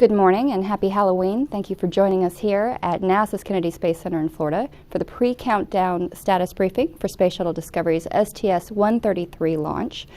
Good morning and happy Halloween. Thank you for joining us here at NASA's Kennedy Space Center in Florida for the pre-countdown status briefing for Space Shuttle Discovery's STS-133 launch.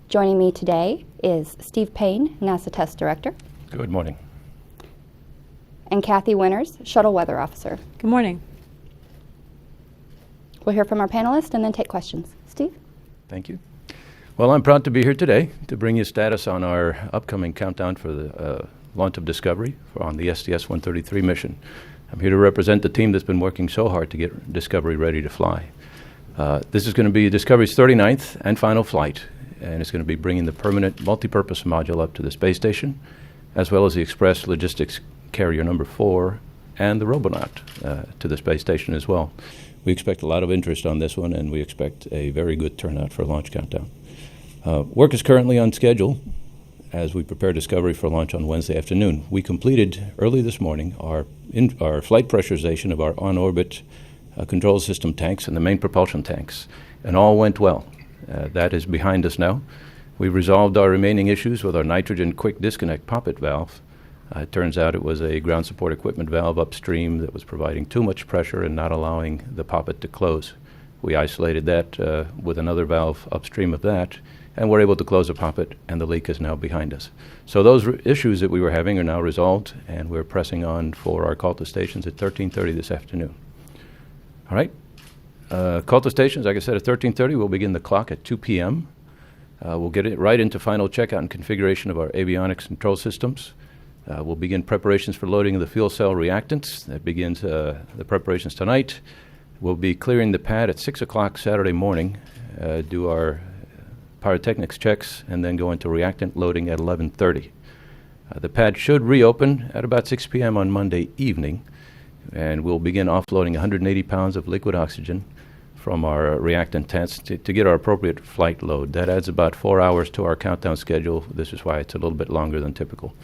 Joining me today is Steve Payne, NASA Test Director. Good morning. And Kathy Winters, Shuttle Weather Officer. Good morning. We'll hear from our panelists and then take questions. Steve? Thank you. Well, I'm proud to be here today to bring you status on our upcoming countdown for the launch of Discovery on the STS-133 mission. I'm here to represent the team that's been working so hard to get Discovery ready to fly. This is going to be Discovery's 39th and final flight, and it's going to be bringing the permanent multi-purpose module up to the space station, as well as the Express Logistics Carrier number 4 and the Robonaut to the space station as well. We expect a lot of interest on this one, and we expect a very good turnout for launch countdown. Work is currently on schedule as we prepare Discovery for launch on Wednesday afternoon. We completed early this morning our flight pressurization of our on-orbit control system tanks and the main propulsion tanks, and all went well. That is behind us now. We resolved our remaining issues with our nitrogen quick disconnect poppet valve. It turns out it was a ground support equipment valve upstream that was providing too much pressure and not allowing the poppet to close. We isolated that with another valve upstream of that, and we're able to close the poppet, and the leak is now behind us. So those issues that we were having are now resolved, and we're pressing on for our call to stations at 13:30 this afternoon. All right. Call to stations, like I said, at 13:30. We'll begin the clock at 2 p.m. We'll get it right into final checkout and configuration of our avionics control systems. We'll begin preparations for loading of the fuel cell reactants. That begins the preparations tonight. We'll be clearing the pad at 6 o'clock Saturday morning, do our pyrotechnics checks, and then go into reactant loading at 11:30. The pad should reopen at about 6 p.m. on Monday evening, and we'll begin offloading 180 pounds of liquid oxygen from our reactant tanks to get our appropriate flight load. That adds about 4 hours to our countdown schedule. This is why it's a little bit longer than typical.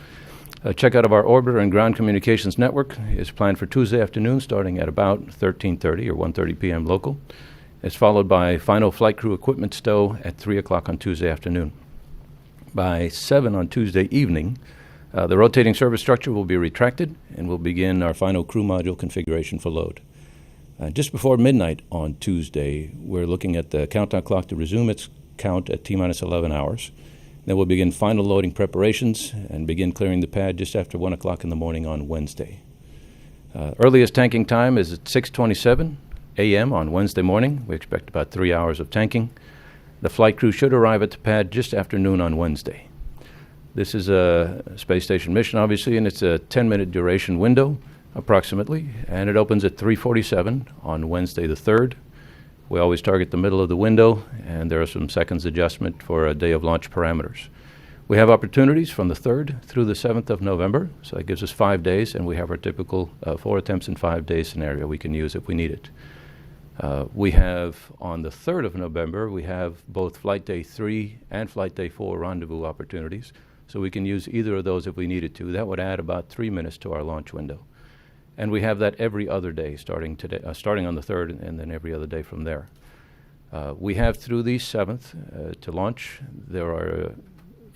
Checkout of our orbiter and ground communications network is planned for Tuesday afternoon, starting at about 13:30 or 1:30 p.m. local. It's followed by final flight crew equipment stow at 3 o'clock on Tuesday afternoon. By 7 on Tuesday evening, the rotating service structure will be retracted, and we'll begin our final crew module configuration for load. Just before midnight on Tuesday, we're looking at the countdown clock to resume its count at T-minus 11 hours. Then we'll begin final loading preparations and begin clearing the pad just after 1 o'clock in the morning on Wednesday. Earliest tanking time is at 6:27 a.m. on Wednesday morning. We expect about 3 hours of tanking. The flight crew should arrive at the pad just after noon on Wednesday. This is a space station mission, obviously, and it's a 10-minute duration window, approximately, and it opens at 3:47 on Wednesday the 3rd. We always target the middle of the window, and there are some seconds adjustment for a day of launch parameters. We have opportunities from the 3rd through the 7th of November, so that gives us 5 days, and we have our typical 4 attempts in 5 days scenario we can use if we need it. We have, on the 3rd of November, we have both Flight Day 3 and Flight Day 4 rendezvous opportunities, so we can use either of those if we needed to. That would add about 3 minutes to our launch window. And we have that every other day, starting on the 3rd and then every other day from there. We have through the 7th to launch. There are,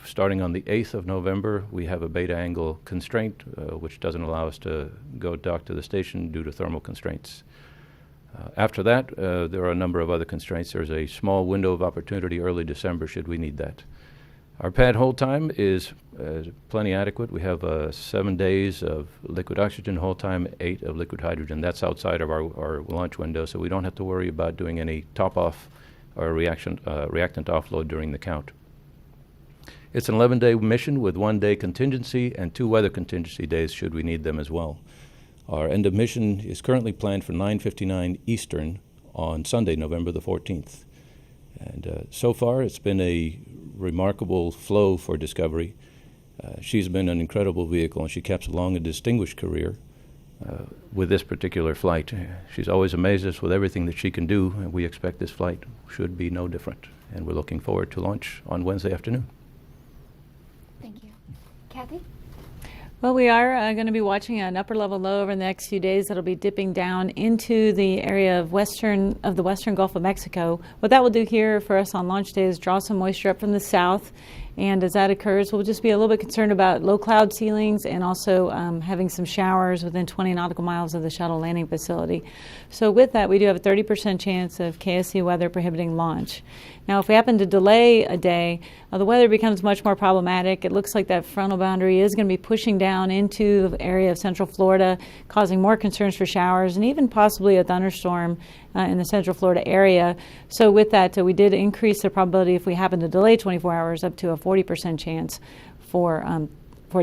starting on the 8th of November, we have a beta angle constraint, which doesn't allow us to go dock to the station due to thermal constraints. After that, there are a number of other constraints. There's a small window of opportunity early December should we need that. Our pad hold time is plenty adequate. We have 7 days of liquid oxygen hold time, 8 of liquid hydrogen. That's outside of our launch window, so we don't have to worry about doing any top-off or reactant offload during the count. It's an 11-day mission with 1 day contingency and 2 weather contingency days should we need them as well. Our end of mission is currently planned for 9:59 Eastern on Sunday, November the 14th. And so far, it's been a remarkable flow for Discovery. She's been an incredible vehicle, and she kept along a distinguished career with this particular flight. She's always amazed us with everything that she can do, and we expect this flight should be no different. And we're looking forward to launch on Wednesday afternoon. Thank you. Kathy? Well, we are going to be watching an upper level low over the next few days that'll be dipping down into the area of the western Gulf of Mexico. What that will do here for us on launch day is draw some moisture up from the south And as that occurs, we'll just be a little bit concerned about low cloud ceilings and also having some showers within 20 nautical miles of the shuttle landing facility. So with that, we do have a 30% chance of KSC weather prohibiting launch. Now, if we happen to delay a day, the weather becomes much more problematic. It looks like that frontal boundary is going to be pushing down into the area of central Florida, causing more concerns for showers and even possibly a thunderstorm in the central Florida area. So with that, we did increase the probability if we happen to delay 24 hours up to a 40% chance for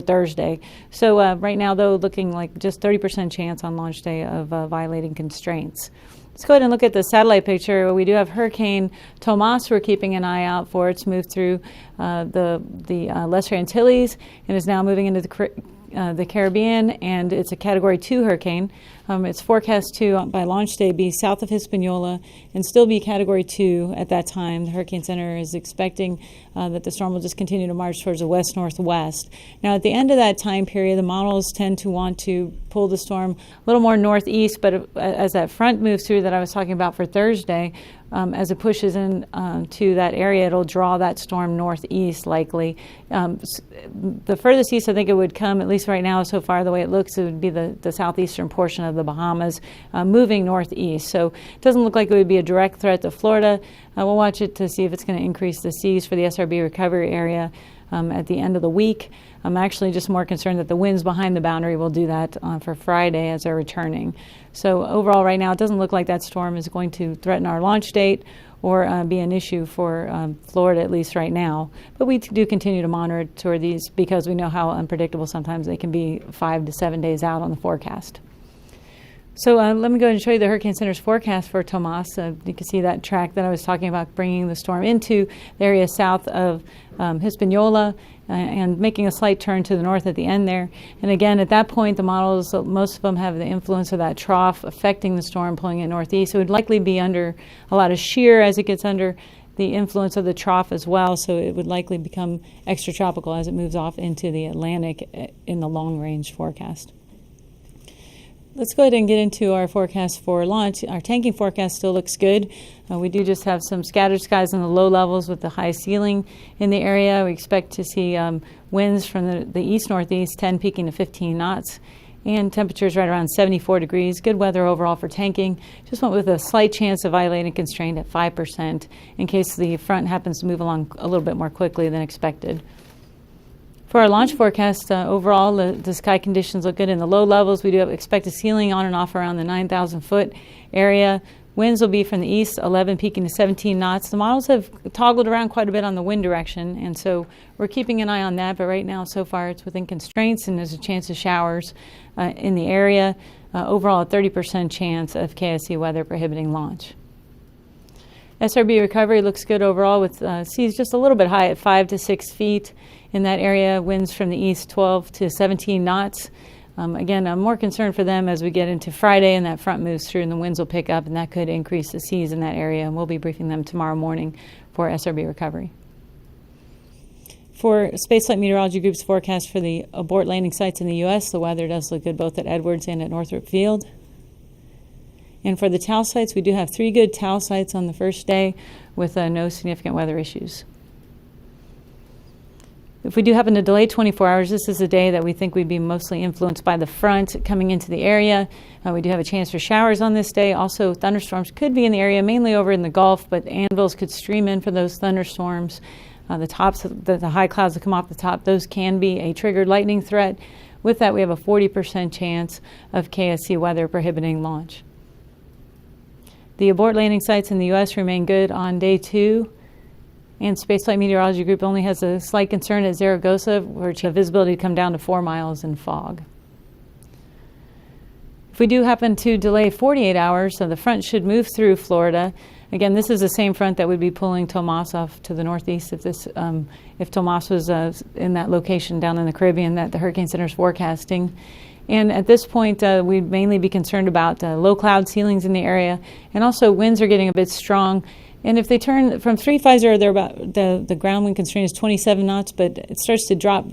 Thursday. So right now, though, looking like just 30% chance on launch day of violating constraints. Let's go ahead and look at the satellite picture. We do have Hurricane Tomas we're keeping an eye out for. It's moved through the Lesser Antilles and is now moving into the Caribbean, and it's a Category 2 hurricane. It's forecast to, by launch day, be south of Hispaniola and still be Category 2 at that time. The Hurricane Center is expecting that the storm will just continue to march towards the west-northwest. Now, at the end of that time period, the models tend to want to pull the storm a little more northeast, but as that front moves through that I was talking about for Thursday, as it pushes in to that area, it'll draw that storm northeast likely. The furthest east I think it would come, at least right now so far the way it looks, it would be the southeastern portion of the Bahamas moving northeast. So it doesn't look like it would be a direct threat to Florida. We'll watch it to see if it's going to increase the seas for the SRB recovery area at the end of the week. I'm actually just more concerned that the winds behind the boundary will do that for Friday as they're returning. So overall right now it doesn't look like that storm is going to threaten our launch date or be an issue for Florida, at least right now. But we do continue to monitor these because we know how unpredictable sometimes they can be 5 to 7 days out on the forecast. So let me go ahead and show you the Hurricane Center's forecast for Tomas. You can see that track that I was talking about bringing the storm into the area south of Hispaniola and making a slight turn to the north at the end there. And again, at that point, the models, most of them have the influence of that trough affecting the storm, pulling it northeast. So it would likely be under a lot of shear as it gets under the influence of the trough as well. So it would likely become extratropical as it moves off into the Atlantic in the long-range forecast. Let's go ahead and get into our forecast for launch. Our tanking forecast still looks good. We do just have some scattered skies in the low levels with the high ceiling in the area. We expect to see winds from the east-northeast, 10 peaking to 15 knots, and temperatures right around 74 degrees. Good weather overall for tanking. Just went with a slight chance of violating constraint at 5% in case the front happens to move along a little bit more quickly than expected. For our launch forecast, overall, the sky conditions look good in the low levels. We do expect a ceiling on and off around the 9,000-foot area. Winds will be from the east, 11 peaking to 17 knots. The models have toggled around quite a bit on the wind direction, and so we're keeping an eye on that. But right now, so far, it's within constraints, and there's a chance of showers in the area. Overall, a 30% chance of KSC weather prohibiting launch. SRB recovery looks good overall with seas just a little bit high at 5 to 6 feet in that area. Winds from the east 12 to 17 knots. Again, I'm more concerned for them as we get into Friday and that front moves through and the winds will pick up and that could increase the seas in that area. And we'll be briefing them tomorrow morning for SRB recovery. For Spaceflight Meteorology Group's forecast for the abort landing sites in the U.S., the weather does look good both at Edwards and at Northrop Field. And for the TAL sites, we do have 3 good TAL sites on the first day with no significant weather issues. If we do happen to delay 24 hours, this is a day that we think we'd be mostly influenced by the front coming into the area. We do have a chance for showers on this day. Also, thunderstorms could be in the area, mainly over in the Gulf, but anvils could stream in for those thunderstorms. The high clouds that come off the top, those can be a triggered lightning threat. With that, we have a 40% chance of KSC weather prohibiting launch. The abort landing sites in the U.S. remain good on day 2. And Spaceflight Meteorology Group only has a slight concern at Zaragoza, where you have visibility to come down to 4 miles in fog. If we do happen to delay 48 hours, so the front should move through Florida. Again, this is the same front that would be pulling Tomas off to the northeast if Tomas was in that location down in the Caribbean that the Hurricane Center is forecasting. And at this point, we'd mainly be concerned about low cloud ceilings in the area, and also winds are getting a bit strong. And if they turn from 350, they're about the ground wind constraint is 27 knots, but it starts to drop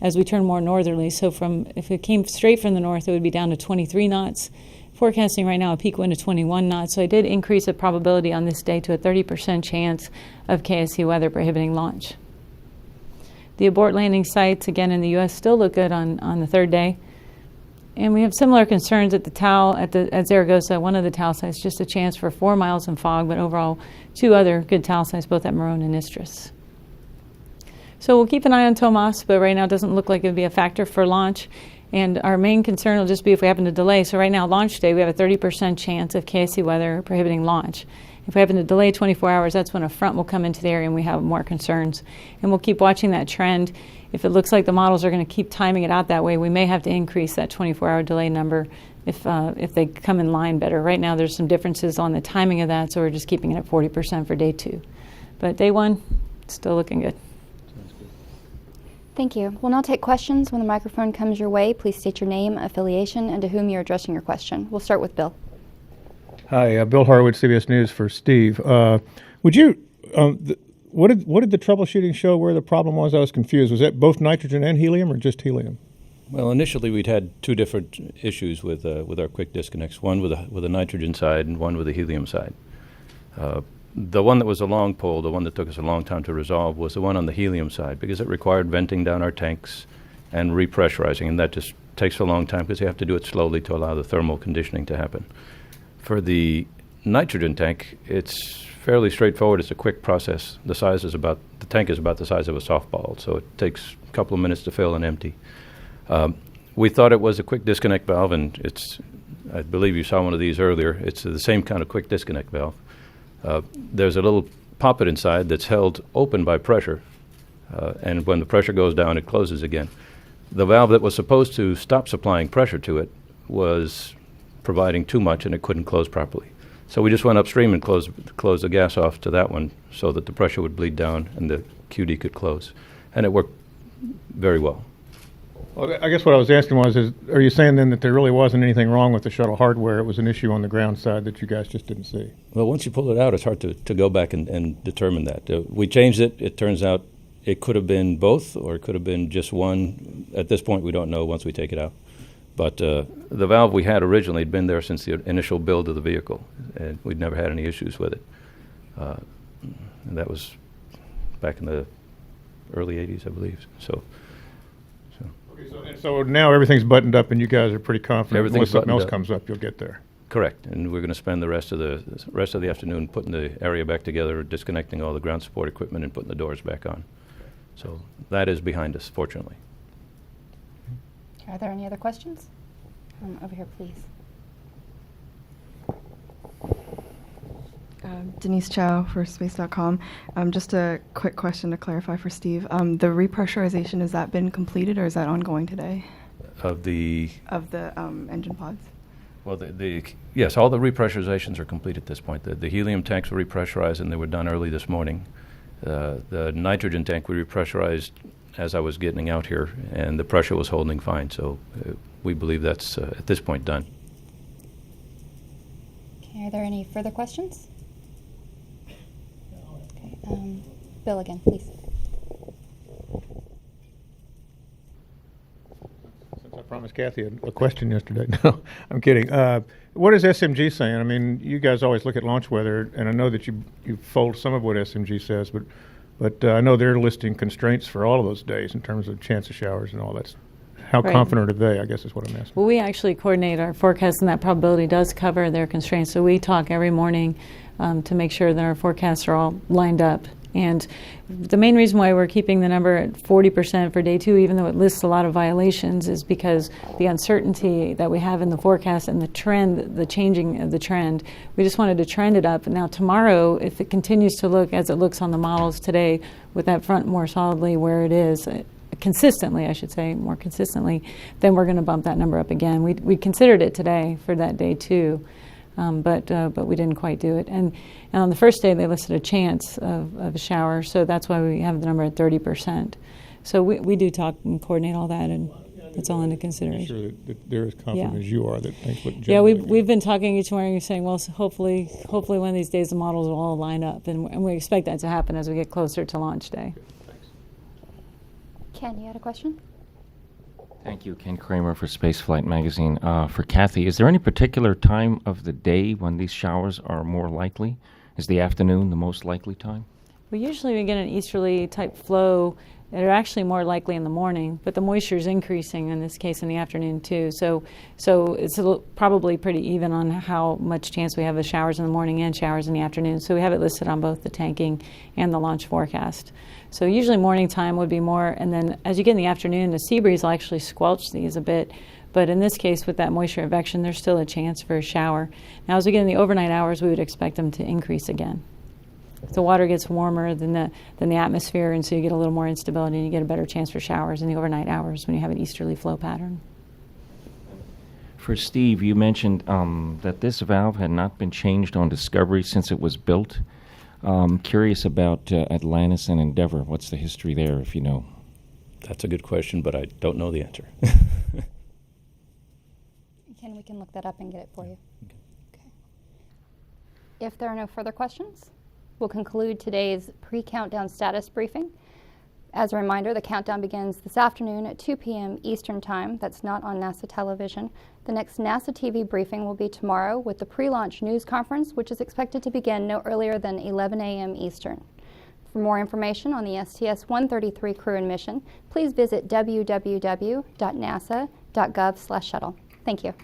as we turn more northerly. So if it came straight from the north, it would be down to 23 knots. Forecasting right now a peak wind of 21 knots. So I did increase the probability on this day to a 30% chance of KSC weather prohibiting launch. The abort landing sites, again in the U.S., still look good on the third day. And we have similar concerns at the TAL, at Zaragoza, one of the TAL sites, just a chance for 4 miles in fog, but overall 2 other good TAL sites, both at Marone and Istris. So we'll keep an eye on Tomas, but right now it doesn't look like it would be a factor for launch. And our main concern will just be if we happen to delay. So right now, launch day, we have a 30% chance of KSC weather prohibiting launch. If we happen to delay 24 hours, that's when a front will come into the area and we have more concerns. And we'll keep watching that trend. If it looks like the models are going to keep timing it out that way, we may have to increase that 24-hour delay number if they come in line better. Right now, there's some differences on the timing of that, so we're just keeping it at 40% for day 2. But day 1, still looking good. Thank you. We'll now take questions. When the microphone comes your way, please state your name, affiliation, and to whom you're addressing your question. We'll start with Bill. Hi, Bill Harwood, CBS News for Steve. Would you, what did the troubleshooting show where the problem was? I was confused. Was that both nitrogen and helium or just helium? Well, initially we'd had 2 different issues with our quick disconnects, one with the nitrogen side and one with the helium side. The one that was a long pull, the one that took us a long time to resolve, was the one on the helium side because it required venting down our tanks and repressurizing, and that just takes a long time because you have to do it slowly to allow the thermal conditioning to happen. For the nitrogen tank, it's fairly straightforward. It's a quick process. The tank is about the size of a softball, so it takes a couple of minutes to fill and empty. We thought it was a quick disconnect valve, and I believe you saw one of these earlier. It's the same kind of quick disconnect valve. There's a little poppet inside that's held open by pressure, and when the pressure goes down, it closes again. The valve that was supposed to stop supplying pressure to it was providing too much, and it couldn't close properly. So we just went upstream and closed the gas off to that one so that the pressure would bleed down and the QD could close. And it worked very well. Well, I guess what I was asking was, are you saying then that there really wasn't anything wrong with the shuttle hardware? It was an issue on the ground side that you guys just didn't see? Well, once you pull it out, it's hard to go back and determine that. We changed it. It turns out it could have been both, or it could have been just one. At this point, we don't know once we take it out. But the valve we had originally had been there since the initial build of the vehicle, and we'd never had any issues with it. And that was back in the early 80s, I believe. Okay, so now everything's buttoned up, and you guys are pretty confident. Everything's Unless something else buttoned up. comes up, you'll get there. Correct, and we're going to spend the rest of the afternoon putting the area back together, disconnecting all the ground support equipment, and putting the doors back on. So that is behind us, fortunately. Are there any other questions? Over here, please. Denise Chow for Space.com. Just a quick question to clarify for Steve. The repressurization, has that been completed or is that ongoing today? Of the engine pods? Well, yes, all the repressurizations are complete at this point. The helium tanks were repressurized and they were done early this morning. The nitrogen tank we repressurized as I was getting out here, and the pressure was holding fine. So we believe that's at this point done. Okay, are there any further questions? Okay, Bill again, please. Since I promised Kathy a question yesterday. No, I'm kidding. What is SMG saying? I mean, you guys always look at launch weather, and I know that you fold some of what SMG says, but I know they're listing constraints for all of those days in terms of chance of showers and all that. How Right. confident are they, I guess is what I'm asking. Well, we actually coordinate our forecast, and that probability does cover their constraints. So we talk every morning to make sure that our forecasts are all lined up. And the main reason why we're keeping the number at 40% for day 2, even though it lists a lot of violations, is because the uncertainty that we have in the forecast and the trend, the changing of the trend, we just wanted to trend it up. Now tomorrow, if it continues to look as it looks on the models today, with that front more solidly where it is, consistently, I should say, more consistently, then we're going to bump that number up again. We considered it today for that day 2. But we didn't quite do it. And on the first day, they listed a chance of a shower, so that's why we have the number at 30%. So we do talk and coordinate all that, and that's all into consideration. I'm sure that they're as confident as you are that things would Yeah, generally we've been talking each morning and saying, well, hopefully one of these days the models will all line up, and we expect that to happen as we get closer to launch day. Ken, you had a question? Thank you, Ken Kramer for Spaceflight Magazine. For Kathy, is there any particular time of the day when these showers are more likely? Is the afternoon the most likely time? Well, usually we get an easterly type flow that are actually more likely in the morning, but the moisture is increasing in this case in the afternoon too. So it's probably pretty even on how much chance we have of showers in the morning and showers in the afternoon. So we have it listed on both the tanking and the launch forecast. So usually morning time would be more, and then as you get in the afternoon, the sea breeze will actually squelch these a bit. But in this case, with that moisture advection, there's still a chance for a shower. Now, as we get in the overnight hours, we would expect them to increase again. The water gets warmer than the atmosphere, and so you get a little more instability, and you get a better chance for showers in the overnight hours when you have an easterly flow pattern. For Steve, you mentioned that this valve had not been changed on Discovery since it was built. Curious about Atlantis and Endeavour. What's the history there, if you know? That's a good question, but I don't know the answer. We can look that up and get it for you. Okay. If there are no further questions, we'll conclude today's pre-countdown status briefing. As a reminder, the countdown begins this afternoon at 2 p.m. Eastern Time. That's not on NASA television. The next NASA TV briefing will be tomorrow with the pre-launch news conference, which is expected to begin no earlier than 11 a.m. Eastern. For more information on the STS-133 crew and mission, please visit www.nasa.gov/shuttle. Thank you.